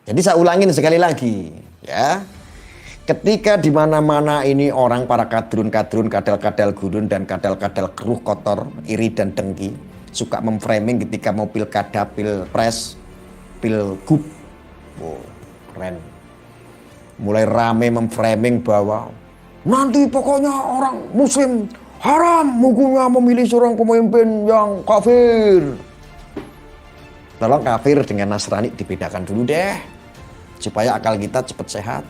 Jadi saya ulangin sekali lagi, ya. Ketika di mana-mana ini orang para kadrun-kadrun, kadal-kadal gurun dan kadal-kadal keruh kotor, iri dan dengki, suka memframing ketika mau pilkada, pilpres, pilgub. Wow, keren. Mulai rame memframing bahwa nanti pokoknya orang muslim haram hukumnya memilih seorang pemimpin yang kafir. Tolong kafir dengan Nasrani dibedakan dulu deh, supaya akal kita cepat sehat.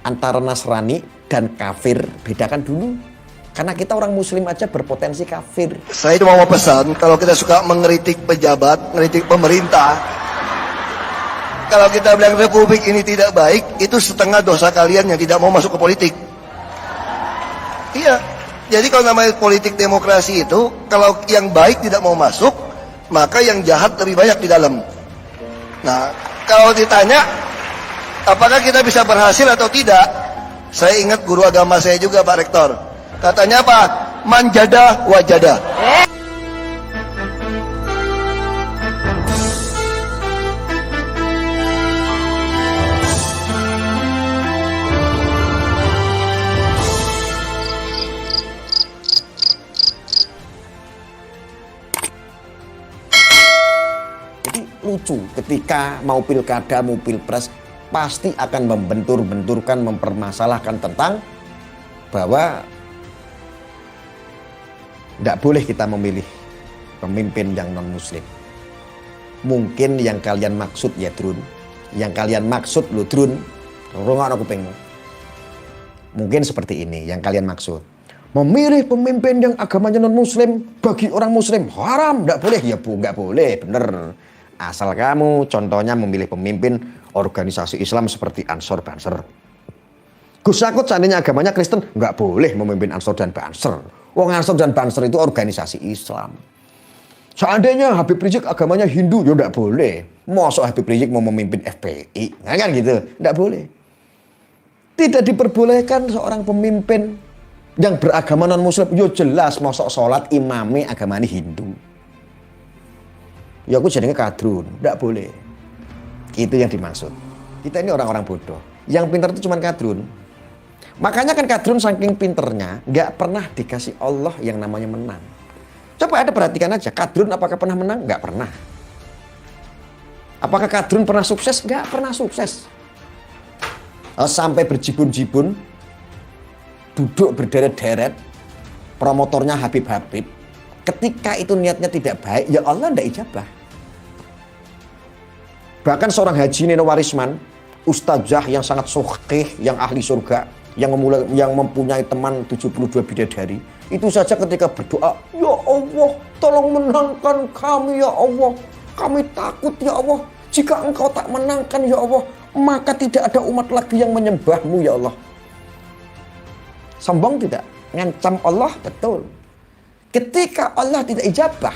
Antara Nasrani dan kafir bedakan dulu, karena kita orang muslim aja berpotensi kafir. Saya cuma mau pesan, kalau kita suka mengkritik pejabat, mengkritik pemerintah, kalau kita bilang republik ini tidak baik, itu setengah dosa kalian yang tidak mau masuk ke politik. Iya, jadi kalau namanya politik demokrasi itu, kalau yang baik tidak mau masuk, maka yang jahat lebih banyak di dalam. Nah, kalau ditanya apakah kita bisa berhasil atau tidak, saya ingat guru agama saya juga, Pak Rektor, katanya apa? Manjada wajada. Lucu ketika mau pilkada, mau pilpres, pasti akan membentur-benturkan, mempermasalahkan tentang bahwa tidak boleh kita memilih pemimpin yang non-muslim. Mungkin yang kalian maksud ya Drun, yang kalian maksud lo Drun, rungokno kupingmu. Mungkin seperti ini yang kalian maksud. Memilih pemimpin yang agamanya non-muslim bagi orang muslim haram, tidak boleh. Ya bu, nggak boleh, bener. Asal kamu contohnya memilih pemimpin organisasi Islam seperti Ansor Banser. Gus Yakut seandainya agamanya Kristen, nggak boleh memimpin Ansor dan Banser. Wong Ansor dan Banser itu organisasi Islam. Seandainya Habib Rizik agamanya Hindu, ya nggak boleh. Mosok Habib Rizik mau memimpin FPI, nah, kan gitu, nggak boleh. Tidak diperbolehkan seorang pemimpin yang beragama non-muslim, yo jelas mosok sholat imami agamanya Hindu. Ya aku jadinya kadrun, tidak boleh. Itu yang dimaksud. Kita ini orang-orang bodoh. Yang pintar itu cuma kadrun. Makanya kan kadrun saking pinternya nggak pernah dikasih Allah yang namanya menang. Coba ada perhatikan aja, kadrun apakah pernah menang? Nggak pernah. Apakah kadrun pernah sukses? Nggak pernah sukses. Sampai berjibun-jibun, duduk berderet-deret, promotornya Habib-Habib. Ketika itu niatnya tidak baik, ya Allah tidak ijabah. Bahkan seorang Haji Neno Warisman, ustazah yang sangat sokeh, yang ahli surga, yang mempunyai teman 72 bidadari, itu saja ketika berdoa, ya Allah, tolong menangkan kami ya Allah. Kami takut ya Allah, jika engkau tak menangkan ya Allah, maka tidak ada umat lagi yang menyembahmu ya Allah. Sombong tidak? Ngancam Allah? Betul. Ketika Allah tidak ijabah,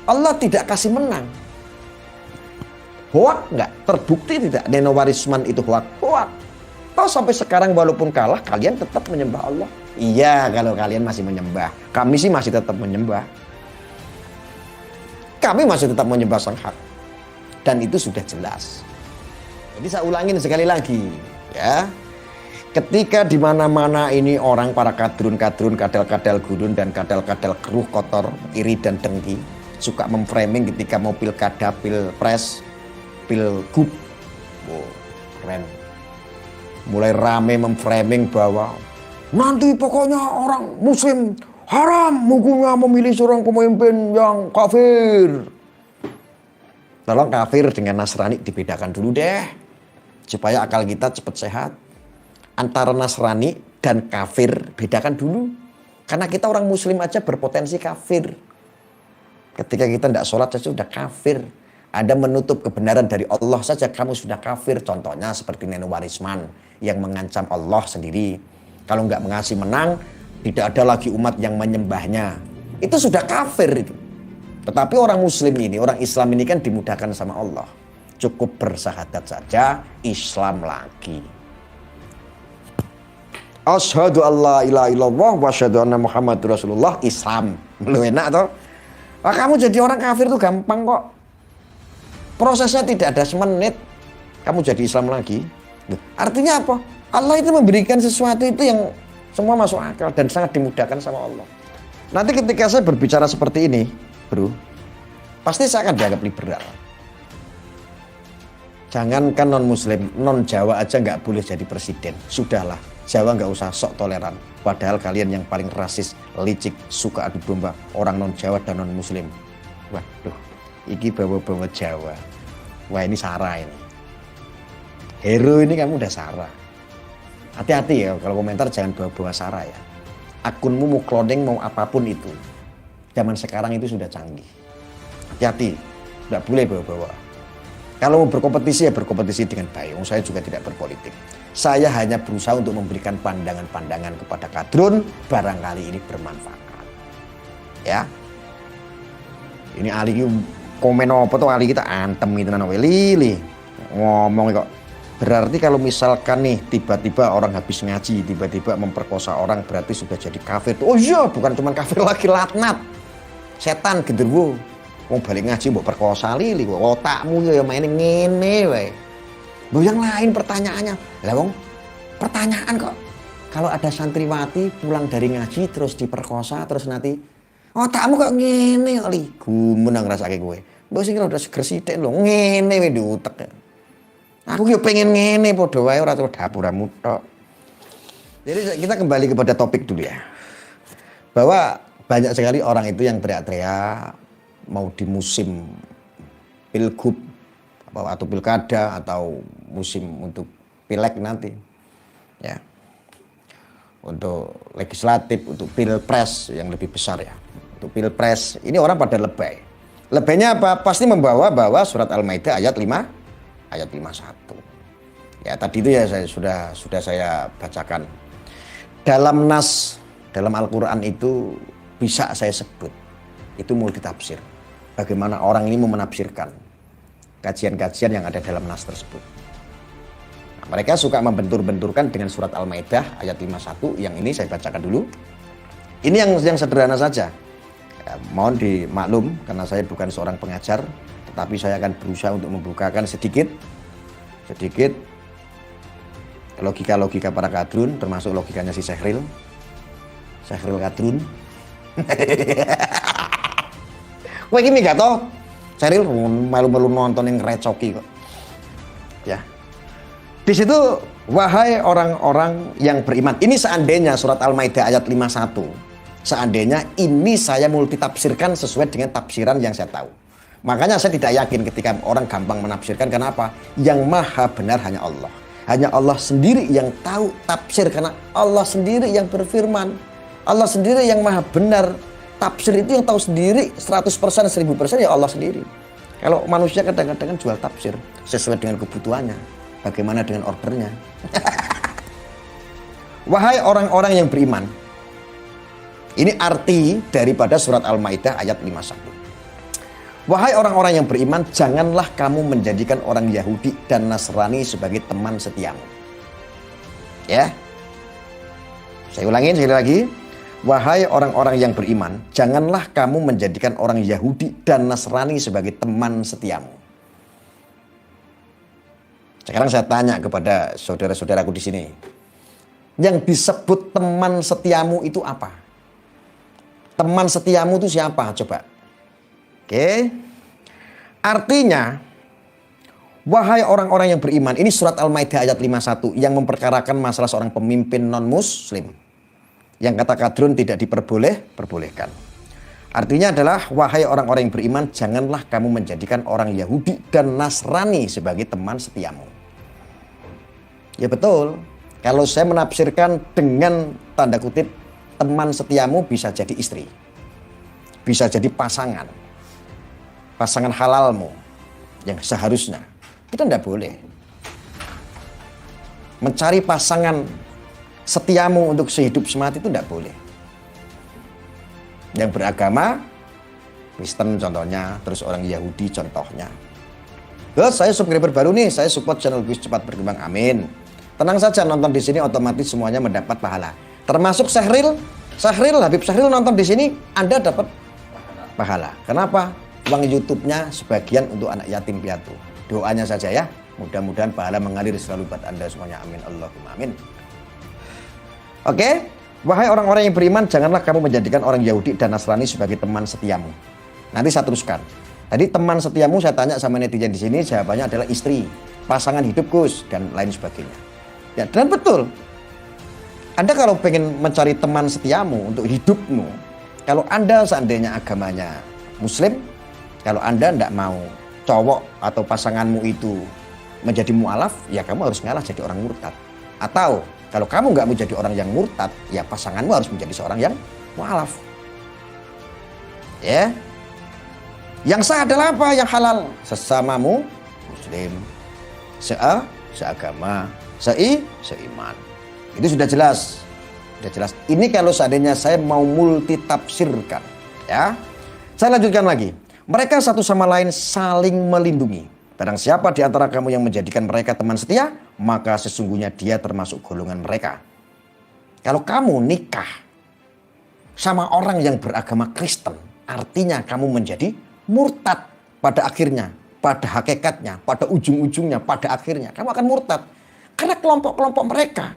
Allah tidak kasih menang. Hoak enggak? Terbukti tidak Neno Warisman itu hoak? Hoak. Tahu sampai sekarang walaupun kalah, kalian tetap menyembah Allah. Iya, kalau kalian masih menyembah. Kami sih masih tetap menyembah. Kami masih tetap menyembah Sang Hak. Dan itu sudah jelas. Jadi saya ulangin sekali lagi, ya. Ketika di mana-mana ini orang para kadrun-kadrun, kadal-kadal gurun dan kadal-kadal keruh kotor, iri dan dengki, suka memframing ketika mau pilkada, pilpres, pilgub. Wow, keren. Mulai rame memframing bahwa nanti pokoknya orang muslim haram hukumnya memilih seorang pemimpin yang kafir. Tolong kafir dengan Nasrani dibedakan dulu deh, supaya akal kita cepat sehat. Antara Nasrani dan kafir bedakan dulu, karena kita orang muslim aja berpotensi kafir. Ketika kita tidak sholat saja sudah kafir. Ada menutup kebenaran dari Allah saja kamu sudah kafir. Contohnya seperti Neno Warisman yang mengancam Allah sendiri. Kalau nggak mengasih menang, tidak ada lagi umat yang menyembahnya. Itu sudah kafir itu. Tetapi orang muslim ini, orang Islam ini kan dimudahkan sama Allah. Cukup bersahadat saja, Islam lagi. Asyhadu alla ilaha illallah wa asyhadu anna Muhammadur Rasulullah, Islam. Lu enak toh? Wah, kamu jadi orang kafir tuh gampang kok. Prosesnya tidak ada semenit. kamu jadi Islam lagi. Artinya apa? Allah itu memberikan sesuatu itu yang semua masuk akal dan sangat dimudahkan sama Allah. Nanti ketika saya berbicara seperti ini, bro, pasti saya akan dianggap liberal. Jangankan non-muslim, non-Jawa aja nggak boleh jadi presiden. Sudahlah, Jawa nggak usah sok toleran. Padahal kalian yang paling rasis, licik, suka adu domba orang non-Jawa dan non-muslim. Waduh, iki bawa-bawa Jawa. Wah, ini Sarah ini. Hero ini kamu udah Sarah. Hati-hati ya, kalau komentar jangan bawa-bawa Sarah ya. Akunmu mau cloning, mau apapun itu. Zaman sekarang itu sudah canggih. Hati-hati, nggak boleh bawa-bawa. Kalau mau berkompetisi ya berkompetisi dengan baik. Saya juga tidak berpolitik. Saya hanya berusaha untuk memberikan pandangan-pandangan kepada kadrun, barangkali ini bermanfaat. Ya. Ini Ali komen apa tuh, Ali kita antem gitu nana lili. Ngomong kok. Berarti kalau misalkan nih tiba-tiba orang habis ngaji, tiba-tiba memperkosa orang, berarti sudah jadi kafir. Oh iya, bukan cuma kafir lagi, laknat. Setan genderuwo. Mau balik ngaji mau perkosa lili, otakmu ya mainin ngene wae. Loh yang lain pertanyaannya, lah wong pertanyaan kok. Kalau ada santriwati pulang dari ngaji terus diperkosa terus nanti otakmu kok ngene kok li. Gumun nang ngrasake kowe. Mbok sing udah seger sithik lho, ngene wae di utek. Aku yo pengen ngene padha wae ora terus dapuramu tok. Jadi kita kembali kepada topik dulu ya. Bahwa banyak sekali orang itu yang teriak-teriak mau di musim pilgub atau pilkada atau musim untuk pileg nanti ya, untuk legislatif, untuk pilpres yang lebih besar ya, untuk pilpres ini orang pada lebay. Lebaynya apa? Pasti membawa surat Al-Maidah ayat 5 ayat 51 ya. Tadi itu ya sudah saya bacakan dalam nas, dalam Al-Quran itu bisa saya sebut itu multitafsir. Bagaimana orang ini mau menafsirkan kajian-kajian yang ada dalam nas tersebut. Nah, mereka suka membentur-benturkan dengan surat Al-Maidah ayat 51 yang ini saya bacakan dulu. Ini yang sederhana saja. Ya, mohon dimaklum karena saya bukan seorang pengajar, tetapi saya akan berusaha untuk membukakan sedikit logika-logika para kadrun, termasuk logikanya si Syahril Kadrun. Kowe iki minggat to, Syahril malu-malu nonton yang recoki kok. Ya. Di situ wahai orang-orang yang beriman. Ini seandainya surat Al-Maidah ayat 51. Seandainya ini saya multitafsirkan sesuai dengan tafsiran yang saya tahu. Makanya saya tidak yakin ketika orang gampang menafsirkan. Kenapa? Yang maha benar hanya Allah. Hanya Allah sendiri yang tahu tafsir karena Allah sendiri yang berfirman. Allah sendiri yang maha benar. Tafsir itu yang tahu sendiri 100%, 1000% ya Allah sendiri. Kalau manusia kadang-kadang jual tafsir sesuai dengan kebutuhannya. Bagaimana dengan ordernya? Wahai orang-orang yang beriman. Ini arti daripada surat Al-Maidah ayat 51. Wahai orang-orang yang beriman, janganlah kamu menjadikan orang Yahudi dan Nasrani sebagai teman setiamu. Ya. Saya ulangin sekali lagi. Wahai orang-orang yang beriman, janganlah kamu menjadikan orang Yahudi dan Nasrani sebagai teman setiamu. Sekarang saya tanya kepada saudara-saudaraku di sini. Yang disebut teman setiamu itu apa? Teman setiamu itu siapa? Coba. Oke. Artinya, wahai orang-orang yang beriman, ini surat Al-Maidah ayat 51 yang memperkarakan masalah seorang pemimpin non-muslim. Yang kata kadrun tidak diperbolehkan. Artinya adalah wahai orang-orang yang beriman, janganlah kamu menjadikan orang Yahudi dan Nasrani sebagai teman setiamu. Ya betul. Kalau saya menafsirkan dengan tanda kutip teman setiamu bisa jadi istri. Bisa jadi pasangan halalmu yang seharusnya. Kita tidak boleh mencari pasangan setiamu untuk sehidup semati itu tidak boleh. Yang beragama Kristen contohnya, terus orang Yahudi contohnya. Terus saya subscriber baru nih, saya support channel Gus cepat berkembang, amin. Tenang saja, nonton di sini otomatis semuanya mendapat pahala. Termasuk Habib Syahril nonton di sini, Anda dapat pahala. Kenapa? Uang YouTube-nya sebagian untuk anak yatim piatu. Doanya saja ya. Mudah-mudahan pahala mengalir selalu buat Anda semuanya. Amin. Allahumma amin. Oke, wahai orang-orang yang beriman, janganlah kamu menjadikan orang Yahudi dan Nasrani sebagai teman setiamu. Nanti saya teruskan. Tadi teman setiamu saya tanya sama netizen di sini, jawabannya adalah istri, pasangan hidup Gus, dan lain sebagainya. Ya, dan betul. Anda kalau pengen mencari teman setiamu untuk hidupmu, kalau Anda seandainya agamanya Muslim, kalau Anda tidak mau cowok atau pasanganmu itu menjadi mu'alaf, ya kamu harus ngalah jadi orang murtad. Atau kalau kamu nggak mau jadi orang yang murtad, ya pasanganmu harus menjadi seorang yang mu'alaf. Ya. Yang sah adalah apa? Yang halal. Sesamamu Muslim, seagama, seiman. Itu sudah jelas. Sudah jelas. Ini kalau seandainya saya mau multitafsirkan, ya. Saya lanjutkan lagi. Mereka satu sama lain saling melindungi. Barang siapa di antara kamu yang menjadikan mereka teman setia, maka sesungguhnya dia termasuk golongan mereka. Kalau kamu nikah sama orang yang beragama Kristen, artinya kamu menjadi murtad pada akhirnya, pada hakikatnya, pada ujung-ujungnya, pada akhirnya. Kamu akan murtad. Karena kelompok-kelompok mereka,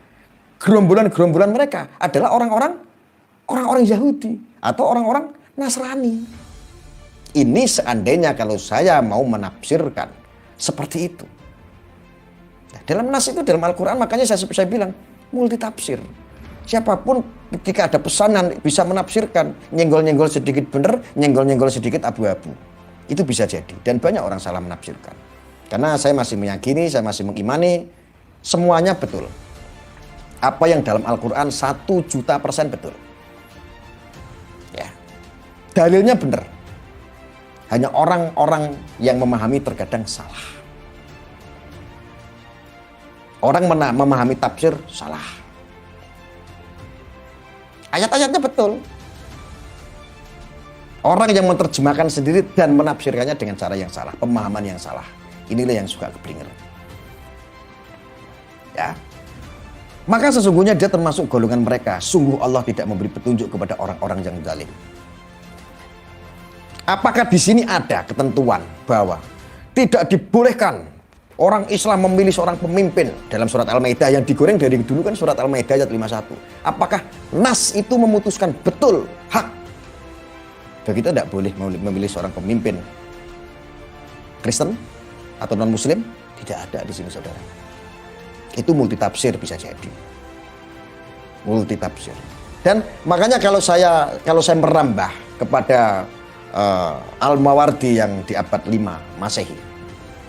gerombolan-gerombolan mereka adalah orang-orang Yahudi atau orang-orang Nasrani. Ini seandainya kalau saya mau menafsirkan seperti itu. Nah, dalam nas itu, dalam Al-Quran, makanya saya bilang multitafsir. Siapapun ketika ada pesanan bisa menafsirkan, nyenggol-nyenggol sedikit benar, nyenggol-nyenggol sedikit abu-abu. Itu bisa jadi, dan banyak orang salah menafsirkan. Karena saya masih meyakini, saya masih mengimani, semuanya betul. Apa yang dalam Al-Quran 1.000.000% betul. Ya. Dalilnya benar. Hanya orang-orang yang memahami terkadang salah. Orang memahami tafsir salah. Ayat-ayatnya betul. Orang yang menerjemahkan sendiri dan menafsirkannya dengan cara yang salah, pemahaman yang salah. Inilah yang suka keblinger. Ya. Maka sesungguhnya dia termasuk golongan mereka. Sungguh Allah tidak memberi petunjuk kepada orang-orang yang zalim. Apakah di sini ada ketentuan bahwa tidak dibolehkan orang Islam memilih seorang pemimpin dalam surat Al-Maidah yang digoreng dari dulu kan surat Al-Maidah ayat 51. Apakah nas itu memutuskan betul hak begitu tidak boleh memilih seorang pemimpin Kristen atau non-Muslim? Tidak ada di sini, saudara. Itu multitafsir bisa jadi. Multitafsir. Dan makanya kalau saya merambah kepada Al-Mawardi yang di abad 5 Masehi,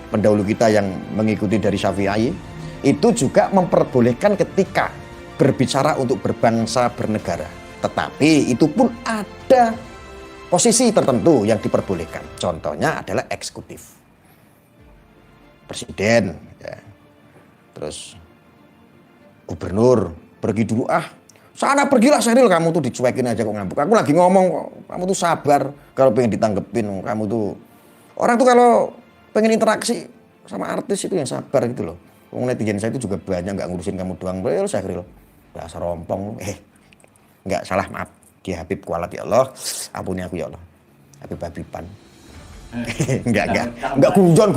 pendahulu kita yang mengikuti dari Syafi'i, itu juga memperbolehkan ketika berbicara untuk berbangsa bernegara. Tetapi itu pun ada posisi tertentu yang diperbolehkan. Contohnya adalah eksekutif. Presiden, ya. Terus gubernur, pergi dulu sana pergilah Syahril, kamu tuh dicuekin aja kok ngambek. Aku lagi ngomong kok, kamu tuh sabar kalau pengen ditanggepin, kamu tuh. Orang tuh kalau pengen interaksi sama artis itu yang sabar gitu loh. Netizen saya itu juga banyak, nggak ngurusin kamu doang. Syahril, dasar rompong. Nggak salah, maaf. Dia Habib kualat ya Allah, ampuni aku ya Allah. Habib-habiban. Enggak gujon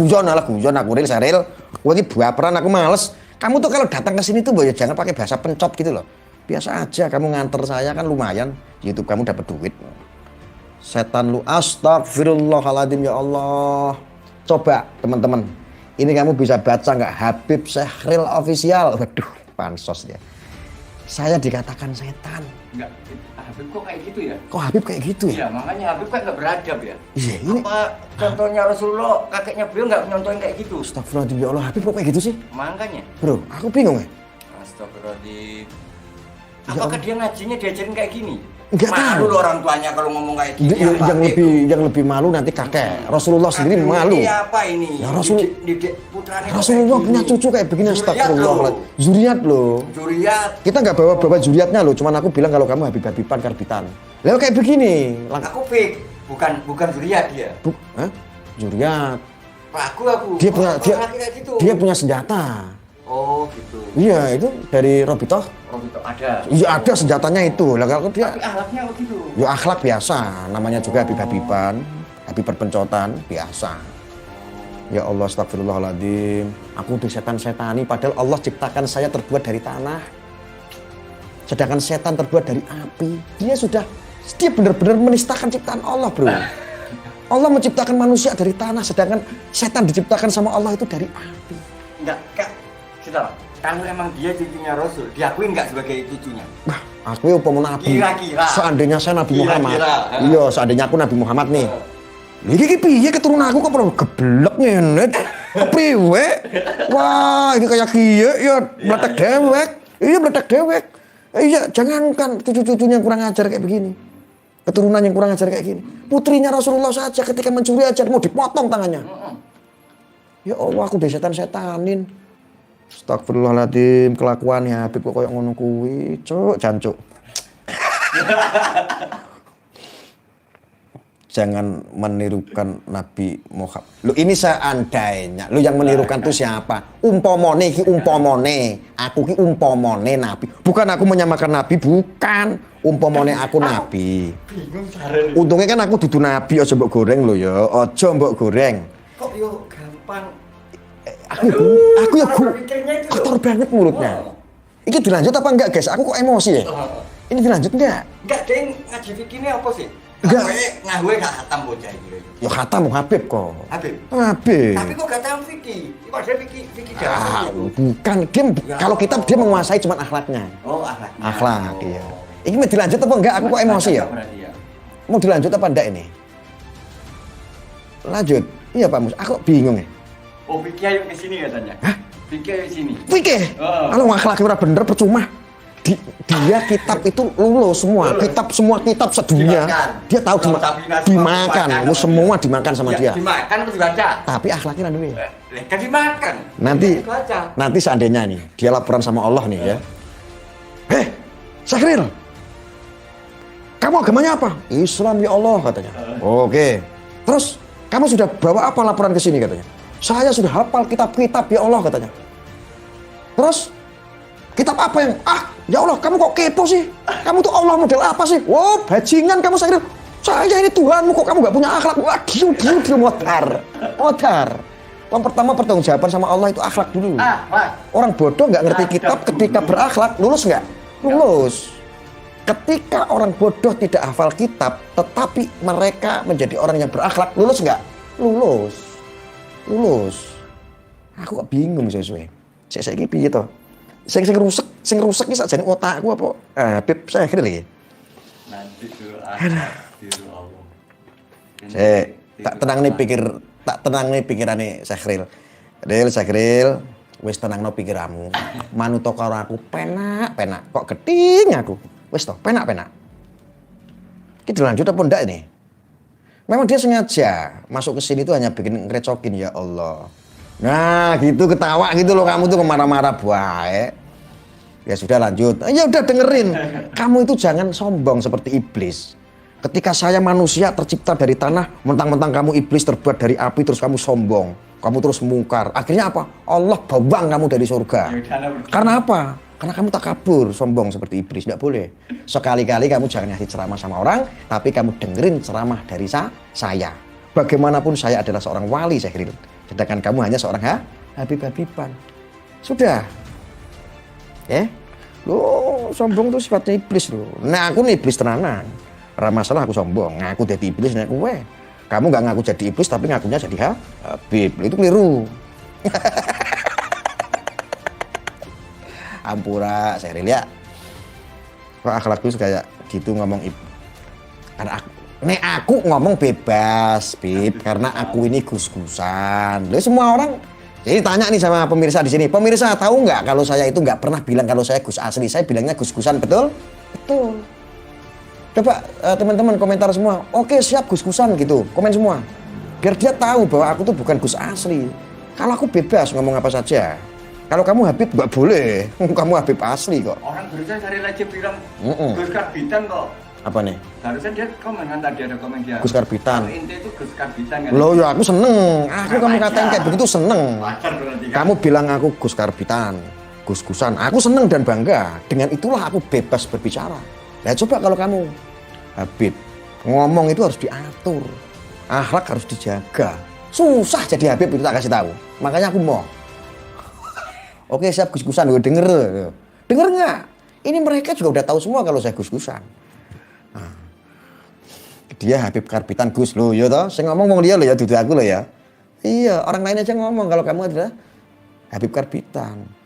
aku real Syahril. Gua ini baperan, aku males. Kamu tuh kalau datang ke sini tuh ya jangan pakai bahasa pencot gitu loh. Biasa aja kamu nganter saya kan lumayan. YouTube kamu dapat duit. Setan lu, astagfirullahaladzim ya Allah. Coba teman-teman, ini kamu bisa baca nggak Habib Syahril official? Waduh, pansos ya. Saya dikatakan setan. Enggak, Habib kok kayak gitu ya? Kok Habib kayak gitu ya? Iya, makanya Habib kan nggak beradab ya. Iya, ini. Apa contohnya Rasulullah, kakeknya beliau nggak nyontohin kayak gitu? Astagfirullahaladzim ya Allah, Habib kok kayak gitu sih? Makanya. Bro, aku bingung ya. Astagfirullahaladzim. Apakah dia ngajinya diajarin kayak gini? Enggak tahu. Malu loh orang tuanya kalau ngomong kayak gini. Yang lebih malu nanti kakek. Rasulullah sendiri malu. Ini apa ini? Ya Didik putranya Rasulullah punya cucu kayak begini, astagfirullah. Zuriat loh. Zuriat. Kita nggak bawa zuriatnya loh, cuman aku bilang kalau kamu habib-habiban karbitan. Lalu kayak begini. Aku fake, bukan zuriat dia. Zuriat. Aku. Dia punya senjata. Oh gitu. Iya, itu dari Robitoh. Robitoh ada. Iya ada senjatanya itu. Lah kalau dia. Tapi akhlaknya begitu. Ya akhlak biasa, namanya juga habib-habiban, habib perpencotan biasa. Ya Allah, astagfirullahaladzim. Aku disetan-setani, padahal Allah ciptakan saya terbuat dari tanah. Sedangkan setan terbuat dari api. Dia benar-benar menistakan ciptaan Allah, bro. Allah menciptakan manusia dari tanah, sedangkan setan diciptakan sama Allah itu dari api. Enggak, Kak. Kita kalau emang dia cucunya Rasul, diakui enggak sebagai cucunya? Bah, aku umpama nabi. Kira-kira. Seandainya saya Nabi Kira-kira. Muhammad. Iya, seandainya aku Nabi Muhammad nih. Iki piye keturunan aku kok perlu geblek ngene? Priwe? Wah, ini kayak kiye ya meletek dewek. Iya, meletek dewek. Iya, jangankan cucu-cucunya kurang ajar kayak begini. Keturunan yang kurang ajar kayak gini. Putrinya Rasulullah saja ketika mencuri ajar mau dipotong tangannya. Ya Allah, aku disetan-setanin. Astagfirullahaladzim, kelakuannya Habib kok koyo ngono kuwi, cuk, jancuk. Jangan menirukan Nabi Muhammad. Lu ini seandainya, lu yang menirukan tuh siapa? Umpamane iki umpamane, aku ki umpamane Nabi. Bukan aku menyamakan Nabi, bukan. Umpamane aku Nabi. Bingung caranya. Untungnya kan aku dudu Nabi, aja mbok goreng lo ya, aja mbok goreng. Kok yo gampang. Aku ya berpikirnya itu kotor loh. banget mulutnya. Ini dilanjut apa enggak guys? Aku kok emosi ya? Ini dilanjut enggak? Enggak, Deng, ngaji fikih ini apa sih? Enggak. Ngawe gak khatam bocah ini. Ya khatam Habib kok. Habib. Habib. Tapi kok gak tahu fikih? Padahal fikih Ah, dasar itu. bukan dia kalau kitab dia menguasai cuma akhlaknya. Oh, akhlaknya. Akhlak, Oh. iya. Ini mau dilanjut apa enggak? Aku kok emosi ya? Berarti ya. Mau dilanjut apa enggak ini? Lanjut. Iya Pak Mus, aku kok bingung ya. Oh, fikih ayo ke sini katanya. Hah? Fikih ayo sini. Pikir, Oh. kalau akhlaknya ora bener percuma. Dia kitab itu lulus semua, semua kitab sedunia. Dimakan. Dia tahu Kalau Sabina dimakan, dimakan lu sama semua dimakan sama Ya, dia. dimakan apa dibaca? Tapi akhlaknya kan duwe. Kan dimakan. Nanti Dibaca. nanti seandainya nih, dia laporan sama Allah nih ya. Heh, Sakril, kamu agamanya apa? Islam ya Allah katanya. Oke. Terus kamu sudah bawa apa laporan ke sini katanya? Saya sudah hafal kitab-kitab ya Allah katanya. Terus kitab apa yang ya Allah kamu kok kepo sih? Kamu tuh Allah model apa sih? Wow, bajingan kamu Sakril. Saya ini Tuhanmu kok kamu gak punya akhlak? Wah, diam modar. Yang pertama pertanggungjawaban sama Allah itu akhlak dulu. Mas. Orang bodoh nggak ngerti kitab ketika berakhlak, lulus nggak? Lulus. Ketika orang bodoh tidak hafal kitab, tetapi mereka menjadi orang yang berakhlak, lulus nggak? Lulus. Lulus. Aku kok bingung sesuai. Saya ini piye toh? Sing rusak iki sakjane otakku apa? Habib saya kira lagi. Nanti dulu Allah. Tak tenang nih pikirane Sakril. Sakril, wis tenangno pikiranmu. Manut karo aku penak. Kok geting aku. Wis to, penak. Iki dilanjut apa ndak ini? Memang dia sengaja masuk ke sini tuh hanya bikin ngerecokin ya Allah. Nah, gitu ketawa gitu loh kamu tuh marah-marah baik. Ya sudah lanjut. Ya udah dengerin. Kamu itu jangan sombong seperti iblis. Ketika saya manusia tercipta dari tanah, mentang-mentang kamu iblis terbuat dari api terus kamu sombong. Kamu terus mungkar. Akhirnya apa? Allah bawang kamu dari surga. Karena apa? Karena kamu tak kabur, sombong seperti iblis. Tidak boleh. Sekali-kali kamu jangan ngasih ceramah sama orang, tapi kamu dengerin ceramah dari saya. Bagaimanapun saya adalah seorang wali, Sakril. Sedangkan kamu hanya seorang Habib-Habiban. Sudah. Lo sombong tuh sifatnya iblis lo. Nah aku nih iblis tenanan. Ora masalah aku sombong, ngaku jadi iblis nek kowe. Kamu nggak ngaku jadi iblis tapi ngakunya jadi Habib. Itu keliru. Ampura, Sakril ya. Kok akhlakku kayak gitu ngomong karena aku ngomong bebas, Bib, karena aku ini gus-gusan. Loh, semua orang jadi tanya nih sama pemirsa di sini. Pemirsa tahu nggak kalau saya itu nggak pernah bilang kalau saya gus asli. Saya bilangnya gus-gusan, betul? Betul. Coba teman-teman komentar semua. Oke, siap gus-gusan gitu. Komen semua. Biar dia tahu bahwa aku tuh bukan gus asli. Kalau aku bebas ngomong apa saja. Kalau kamu Habib nggak boleh. Kamu Habib asli kok. Orang barusan cari lagi bilang Gus Karbitan kok. Apa nih? Barusan dia komen kan tadi ada komen dia. Gus Karbitan. Kalau inti itu Gus Karbitan kan. Loh ya aku seneng. Kamu katain kayak begitu seneng. Wajar berarti kan. Kamu bilang aku Gus Karbitan, gus-gusan. Aku seneng dan bangga. Dengan itulah aku bebas berbicara. Ya coba kalau kamu Habib, ngomong itu harus diatur. Akhlak harus dijaga. Susah jadi Habib itu tak kasih tahu. Makanya aku mau. Oke, siap gus-gusan, gue denger. Denger nggak? Ini mereka juga udah tahu semua kalau saya gus-gusan. Nah, dia Habib Karbitan Gus lo, ya toh. Saya ngomong dia lo ya, duduk aku lo ya. Iya, orang lain aja ngomong kalau kamu adalah Habib Karbitan.